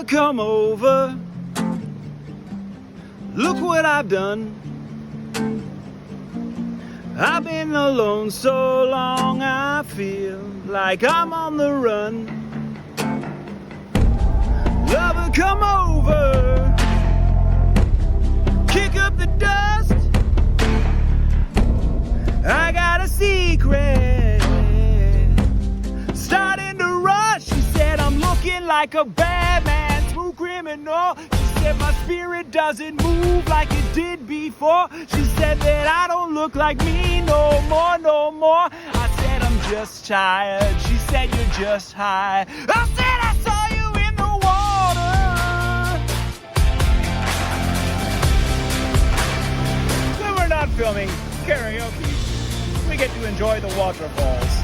Lover, come over. Look what I've done. I've been alone so long, I feel like I'm on the run. Lover, come over. Kick up the dust. I got a secret. Starting to rush. She said I'm looking like a bad man, smooth criminal. She said my spirit doesn't move like it did before. She said that I don't look like me no more, no more. I said I'm just tired. She said you're just high. I said I saw you in the water. When we're not filming karaoke, we get to enjoy the waterfalls.